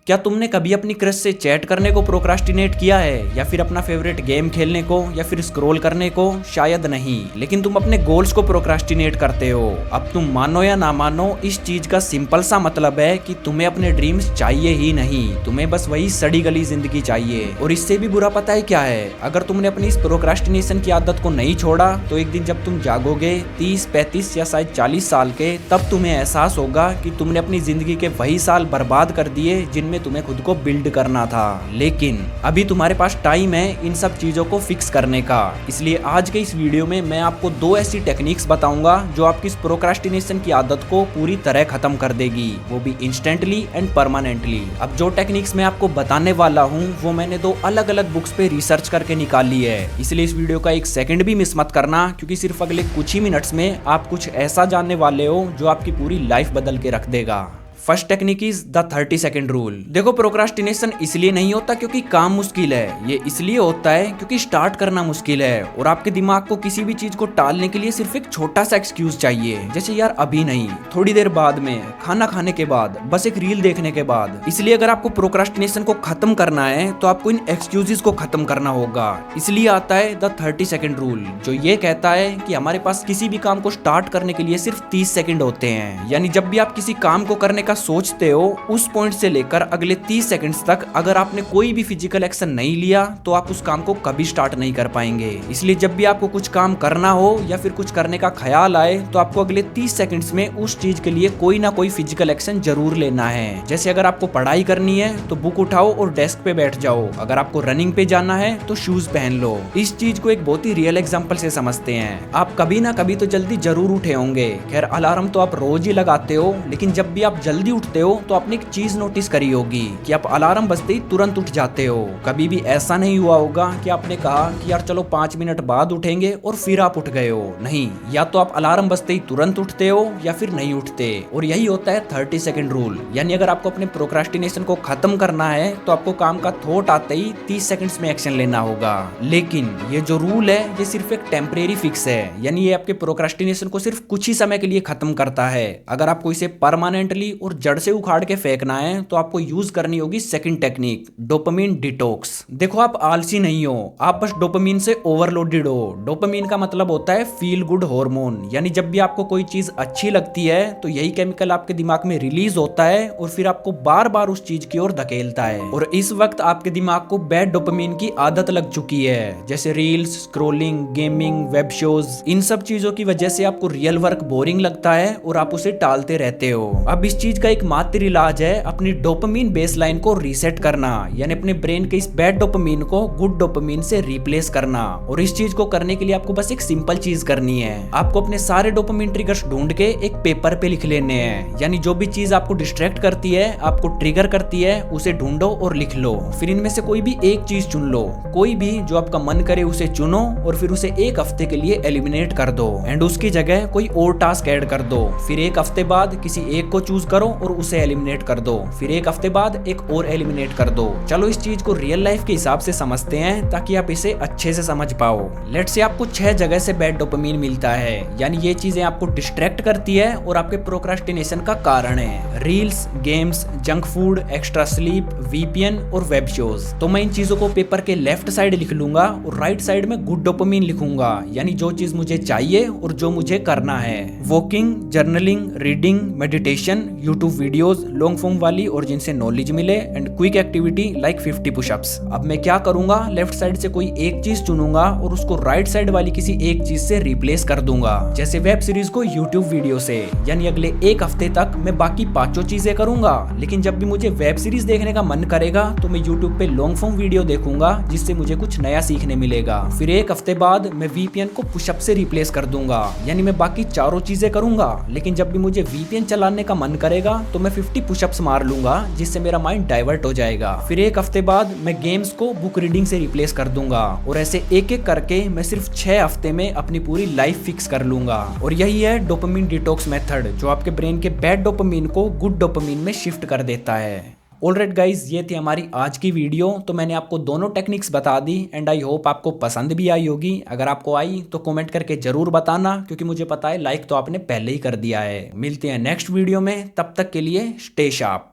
क्या तुमने कभी अपनी क्रश से चैट करने को प्रोक्रास्टिनेट किया है, या फिर अपना फेवरेट गेम खेलने को, या फिर स्क्रॉल करने को? शायद नहीं, लेकिन तुम अपने गोल्स को प्रोक्रास्टिनेट करते हो। अब तुम मानो या ना मानो, इस चीज का सिंपल सा मतलब है कि तुम्हें अपने ड्रीम्स चाहिए ही नहीं, तुम्हें बस वही सड़ी गली जिंदगी चाहिए। और इससे भी बुरा पता है क्या है? अगर तुमने अपनी इस प्रोक्रास्टिनेशन की आदत को नहीं छोड़ा तो एक दिन जब तुम जागोगे 30, 35 या शायद 40 साल के, तब तुम्हें एहसास होगा कि तुमने अपनी जिंदगी के वही साल बर्बाद कर दिए जिनमें तुम्हें खुद को बिल्ड करना था। लेकिन अभी तुम्हारे पास टाइम है इन सब चीजों को फिक्स करने का। इसलिए आज के इस वीडियो में मैं आपको 2 ऐसी टेक्निक्स बताऊंगा जो आपकी इस प्रोक्रास्टिनेशन की आदत को पूरी तरह खत्म कर देगी, वो भी इंस्टेंटली एंड परमानेंटली। अब जो टेक्निक्स मैं आपको बताने वाला हूँ वो मैंने 2 अलग अलग बुक्स पे रिसर्च करके निकाली है, इसलिए इस वीडियो का 1 सेकंड भी मिस मत करना, क्योंकि सिर्फ अगले कुछ ही मिनट्स में आप कुछ ऐसा जानने वाले हो जो आपकी पूरी लाइफ बदल के रख देगा। First technique is the 30 second rule. देखो, प्रोक्रास्टिनेशन इसलिए नहीं होता क्योंकि काम मुश्किल है, ये इसलिए होता है क्योंकि स्टार्ट करना मुश्किल है और आपके दिमाग को किसी भी चीज को टालने के लिए सिर्फ एक छोटा सा एक्सक्यूज चाहिए, जैसे यार अभी नहीं, थोड़ी देर बाद में, खाना खाने के बाद, बस एक रील देखने के बाद। इसलिए अगर आपको प्रोक्रास्टिनेशन को खत्म करना है तो आपको इन एक्सक्यूजेस को खत्म करना होगा। इसलिए आता है द 30 सेकेंड रूल, जो ये कहता है कि हमारे पास किसी भी काम को स्टार्ट करने के लिए सिर्फ 30 सेकेंड होते हैं। यानी जब भी आप किसी काम को करने का सोचते हो, उस पॉइंट से लेकर अगले 30 सेकंड्स तक अगर आपने कोई भी फिजिकल एक्शन नहीं लिया तो आप उस काम को कभी स्टार्ट नहीं कर पाएंगे। इसलिए जब भी आपको कुछ काम करना हो या फिर कुछ करने का ख्याल आए तो आपको अगले 30 सेकंड्स में उस चीज के लिए कोई ना कोई फिजिकल एक्शन जरूर लेना है। जैसे अगर आपको पढ़ाई करनी है तो बुक उठाओ और डेस्क पे बैठ जाओ, अगर आपको रनिंग पे जाना है तो शूज पहन लो। इस चीज को एक बहुत ही रियल एग्जांपल से समझते हैं। आप कभी ना कभी तो जल्दी जरूर उठे होंगे, खैर अलार्म तो आप रोज ही लगाते हो, लेकिन जब भी आप जल्दी उठते हो तो आपने एक चीज नोटिस करी होगी कि आप अलार्म बजते ही तुरंत उठ जाते हो। कभी भी ऐसा नहीं हुआ होगा कि आपने कहा कि यार चलो 5 मिनट बाद उठेंगे और फिर आप उठ गए हो। नहीं, या तो आप अलार्म बजते ही तुरंत उठते हो या फिर नहीं उठते। और यही होता है 30 सेकेंड रूल। यानी अगर आपको अपने प्रोक्रास्टिनेशन को खत्म करना है तो आपको काम का थॉट आते ही 30 सेकंड्स में एक्शन लेना होगा। लेकिन ये जो रूल है ये सिर्फ एक टेम्परेरी फिक्स है, यानी ये आपके प्रोक्रास्टिनेशन को सिर्फ कुछ ही समय के लिए खत्म करता है। अगर आपको इसे परमानेंटली और जड़ से उखाड़ के फेंकना है तो आपको यूज करनी होगी सेकंड टेक्निक, डोपामिन डिटॉक्स। देखो, आप आलसी नहीं हो, आप बस डोपामिन से ओवरलोडेड हो। डोपामिन का मतलब होता है फील गुड हार्मोन, यानी जब भी आपको कोई चीज अच्छी लगती है तो यही केमिकल आपके दिमाग में रिलीज होता है और फिर आपको बार बार उस चीज की ओर धकेलता है। और इस वक्त आपके दिमाग को बैड डोपामिन की आदत लग चुकी है, जैसे reels, scrolling, gaming, web shows. इन सब चीजों की वजह से आपको रियल वर्क बोरिंग लगता है और आप उसे टालते रहते हो। अब इस चीज का एक मात्र इलाज है अपनी डोपामिन बेसलाइन को रीसेट करना, यानी अपने ब्रेन के इस बैड डोपामिन को गुड डोपामिन से रिप्लेस करना। और इस चीज को करने के लिए आपको बस एक सिंपल चीज करनी है, आपको अपने सारे डोपामिन ट्रिगर्स ढूंढ के एक पेपर पे लिख लेने हैं। यानी जो भी चीज आपको डिस्ट्रैक्ट करती है, आपको ट्रिगर करती है, उसे ढूंढो और लिख लो। फिर इनमें से कोई भी एक चीज चुन लो, कोई भी जो आपका मन करे उसे चुनो और फिर उसे 1 हफ्ते के लिए एलिमिनेट कर दो एंड उसकी जगह कोई और टास्क ऐड कर दो। फिर 1 हफ्ते बाद किसी एक को चूज करो और उसे एलिमिनेट कर दो। फिर 1 हफ्ते बाद एक और एलिमिनेट कर दो। चलो इस चीज को रियल लाइफ के हिसाब से समझते हैं ताकि आप इसे अच्छे से समझ पाओ। लेट्स से आपको 6 जगह से बैड डोपामिन मिलता है, यानी ये चीजें आपको डिस्ट्रैक्ट करती है और आपके प्रोक्रास्टिनेशन का कारण है। Reels, games, junk food, extra sleep, VPN और वेब शोज। तो मैं इन चीजों को पेपर के लेफ्ट साइड लिख लूंगा और राइट साइड में गुड डोपामिन लिखूंगा, यानी जो चीज मुझे चाहिए और जो मुझे करना है। Walking, journaling, reading, meditation, YouTube videos, long form वाली और जिनसे नॉलेज मिले, and quick activity like 50 pushups. अब मैं क्या करूंगा, लेफ्ट साइड से कोई एक चीज चुनूंगा और उसको राइट साइड वाली किसी एक चीज से रिप्लेस कर दूंगा, जैसे वेब सीरीज को यूट्यूब वीडियो से। यानी अगले 1 हफ्ते तक मैं बाकी 5 चीजें करूंगा, लेकिन जब भी मुझे वेब सीरीज देखने का मन करेगा तो मैं यूट्यूब पे लॉन्ग फॉर्म वीडियो देखूंगा, जिससे मुझे कुछ नया सीखने मिलेगा। फिर 1 हफ्ते बाद मैं वीपीएन को पुशअप से रिप्लेस कर दूंगा, यानी मैं बाकी 4 चीजें करूंगा, लेकिन जब भी मुझे वीपीएन चलाने का मन करेगा तो मैं 50 पुशअप्स मार लूंगा, जिससे मेरा माइंड डाइवर्ट हो जाएगा। फिर 1 हफ्ते बाद मैं गेम्स को बुक रीडिंग से रिप्लेस कर दूंगा और ऐसे एक एक करके मैं सिर्फ 6 हफ्ते में अपनी पूरी लाइफ फिक्स कर लूंगा। और यही है डोपामिन डिटॉक्स मेथड, जो आपके ब्रेन के बैड डोपामिन को गुड डोपामिन में शिफ्ट कर देता है। ऑलराइट गाइज, ये थी हमारी आज की वीडियो। तो मैंने आपको दोनों टेक्निक्स बता दी एंड आई होप आपको पसंद भी आई होगी। अगर आपको आई तो कमेंट करके जरूर बताना, क्योंकि मुझे पता है लाइक तो आपने पहले ही कर दिया है। मिलते हैं नेक्स्ट वीडियो में, तब तक के लिए स्टे शार्प।